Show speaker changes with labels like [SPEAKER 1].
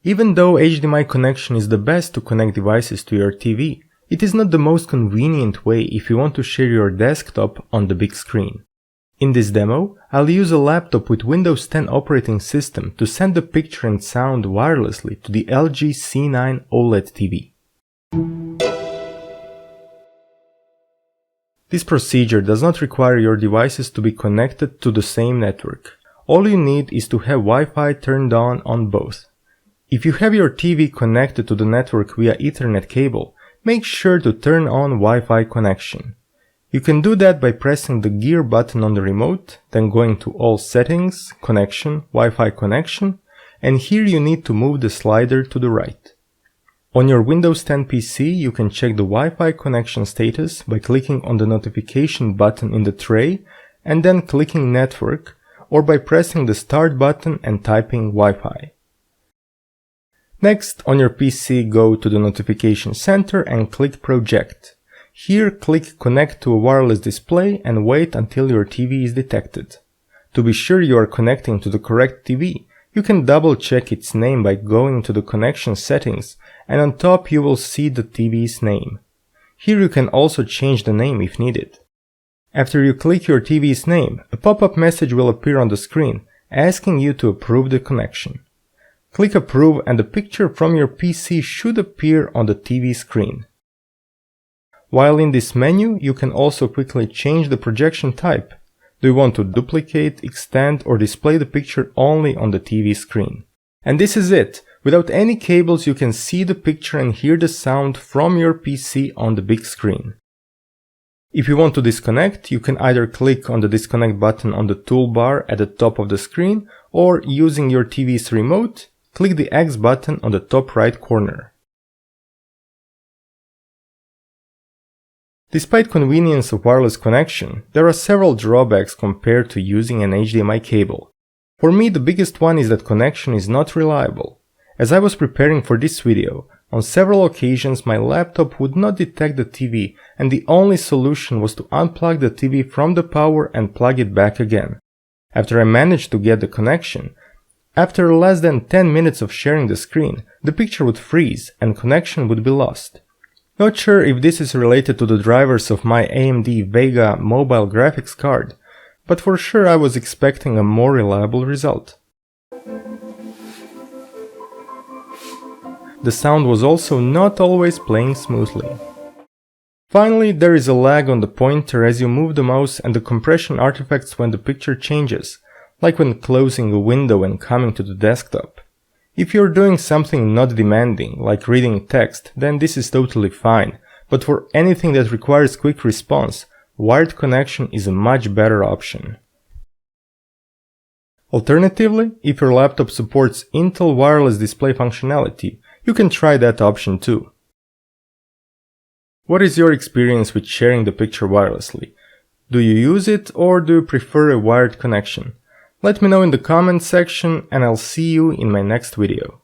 [SPEAKER 1] Even though HDMI connection is the best to connect devices to your TV, it is not the most convenient way if you want to share your desktop on the big screen. In this demo, I'll use a laptop with Windows 10 operating system to send the picture and sound wirelessly to the LG C9 OLED TV. This procedure does not require your devices to be connected to the same network. All you need is to have Wi-Fi turned on both. If you have your TV connected to the network via Ethernet cable, make sure to turn on Wi-Fi connection. You can do that by pressing the gear button on the remote, then going to All Settings, Connection, Wi-Fi Connection, and here you need to move the slider to the right. On your Windows 10 PC, you can check the Wi-Fi connection status by clicking on the notification button in the tray and then clicking Network, or by pressing the Start button and typing Wi-Fi. Next, on your PC, go to the Notification Center and click Project. Here, click Connect to a wireless display and wait until your TV is detected. To be sure you are connecting to the correct TV, you can double check its name by going to the connection settings, and on top you will see the TV's name. Here you can also change the name if needed. After you click your TV's name, a pop-up message will appear on the screen asking you to approve the connection. Click Approve and the picture from your PC should appear on the TV screen. While in this menu, you can also quickly change the projection type. Do you want to duplicate, extend, or display the picture only on the TV screen? And this is it! Without any cables, you can see the picture and hear the sound from your PC on the big screen. If you want to disconnect, you can either click on the disconnect button on the toolbar at the top of the screen, or using your TV's remote, click the X button on the top right corner. Despite convenience of wireless connection, there are several drawbacks compared to using an HDMI cable. For me, the biggest one is that connection is not reliable. As I was preparing for this video, on several occasions my laptop would not detect the TV, and the only solution was to unplug the TV from the power and plug it back again. After I managed to get the connection, after less than 10 minutes of sharing the screen, the picture would freeze and connection would be lost. Not sure if this is related to the drivers of my AMD Vega mobile graphics card, but for sure I was expecting a more reliable result. The sound was also not always playing smoothly. Finally, there is a lag on the pointer as you move the mouse and the compression artifacts when the picture changes, like when closing a window and coming to the desktop. If you're doing something not demanding, like reading text, then this is totally fine, but for anything that requires quick response, wired connection is a much better option. Alternatively, if your laptop supports Intel wireless display functionality, you can try that option too. What is your experience with sharing the picture wirelessly? Do you use it or do you prefer a wired connection? Let me know in the comments section and I'll see you in my next video.